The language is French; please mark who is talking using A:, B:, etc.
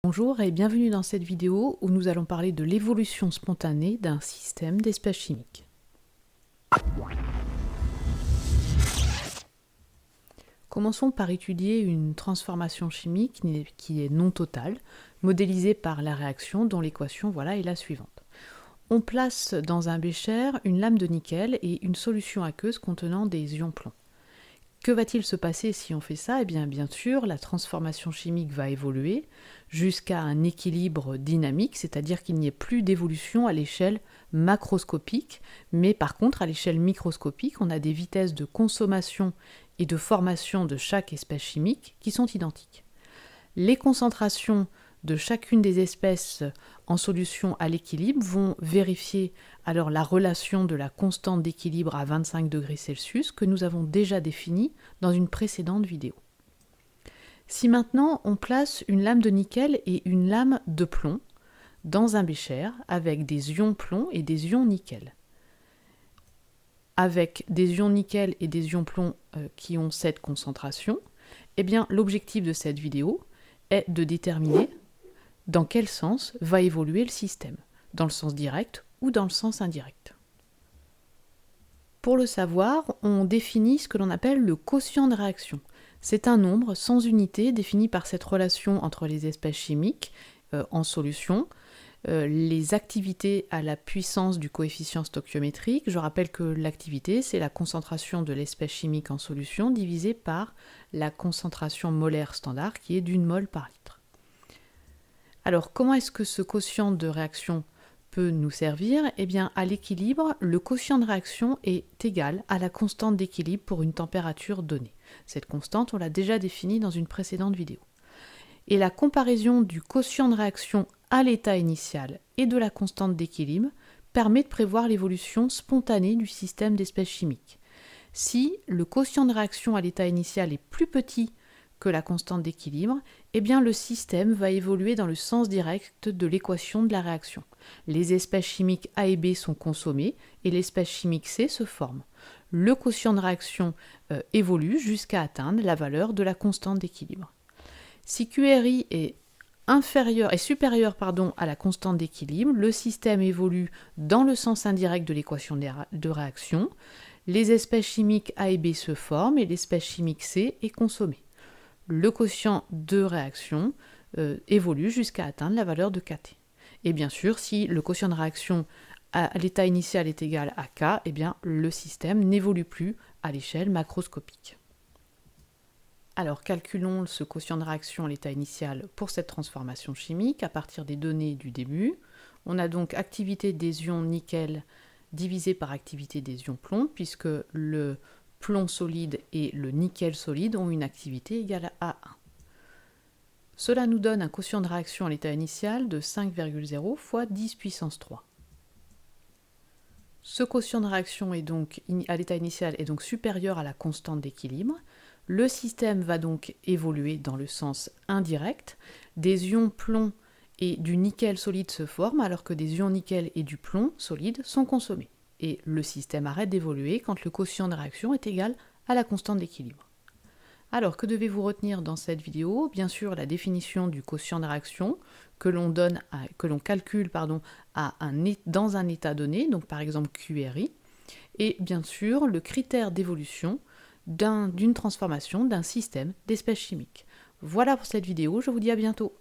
A: Bonjour et bienvenue dans cette vidéo où nous allons parler de l'évolution spontanée d'un système d'espèces chimiques. Commençons par étudier une transformation chimique qui est non totale, modélisée par la réaction dont l'équation est la suivante. On place dans un bécher une lame de nickel et une solution aqueuse contenant des ions plomb. Que va-t-il se passer si on fait ça? Bien sûr, la transformation chimique va évoluer jusqu'à un équilibre dynamique, c'est-à-dire qu'il n'y ait plus d'évolution à l'échelle macroscopique, mais par contre, à l'échelle microscopique, on a des vitesses de consommation et de formation de chaque espèce chimique qui sont identiques. Les concentrations de chacune des espèces en solution à l'équilibre vont vérifier alors la relation de la constante d'équilibre à 25 degrés Celsius que nous avons déjà définie dans une précédente vidéo. Si maintenant on place une lame de nickel et une lame de plomb dans un bécher avec des ions plomb et des ions nickel, avec des ions nickel et des ions plomb qui ont cette concentration, l'objectif de cette vidéo est de déterminer dans quel sens va évoluer le système, dans le sens direct ou dans le sens indirect. Pour le savoir, on définit ce que l'on appelle le quotient de réaction. C'est un nombre sans unité défini par cette relation entre les espèces chimiques en solution, les activités à la puissance du coefficient stoichiométrique. Je rappelle que l'activité, c'est la concentration de l'espèce chimique en solution divisée par la concentration molaire standard qui est d'1 mol par litre. Alors, comment est-ce que ce quotient de réaction peut nous servir? À l'équilibre, le quotient de réaction est égal à la constante d'équilibre pour une température donnée. Cette constante, on l'a déjà définie dans une précédente vidéo. Et la comparaison du quotient de réaction à l'état initial et de la constante d'équilibre permet de prévoir l'évolution spontanée du système d'espèces chimiques. Si le quotient de réaction à l'état initial est plus petit que la constante d'équilibre, le système va évoluer dans le sens direct de l'équation de la réaction. Les espèces chimiques A et B sont consommées et l'espèce chimique C se forme. Le quotient de réaction évolue jusqu'à atteindre la valeur de la constante d'équilibre. Si QRI est supérieur à la constante d'équilibre, le système évolue dans le sens indirect de l'équation de réaction. Les espèces chimiques A et B se forment et l'espèce chimique C est consommée. Le quotient de réaction évolue jusqu'à atteindre la valeur de Kt. Et bien sûr, si le quotient de réaction à l'état initial est égal à K, le système n'évolue plus à l'échelle macroscopique. Alors calculons ce quotient de réaction à l'état initial pour cette transformation chimique à partir des données du début. On a donc activité des ions nickel divisé par activité des ions plomb, puisque le plomb solide et le nickel solide ont une activité égale à 1. Cela nous donne un quotient de réaction à l'état initial de 5,0 fois 10 puissance 3. Ce quotient de réaction à l'état initial est donc supérieur à la constante d'équilibre. Le système va donc évoluer dans le sens indirect. Des ions plomb et du nickel solide se forment alors que des ions nickel et du plomb solide sont consommés. Et le système arrête d'évoluer quand le quotient de réaction est égal à la constante d'équilibre. Alors, que devez-vous retenir dans cette vidéo? Bien sûr, la définition du quotient de réaction que l'on calcule dans un état donné, donc par exemple QRI, et bien sûr le critère d'évolution d'une transformation d'un système d'espèces chimiques. Voilà pour cette vidéo, je vous dis à bientôt.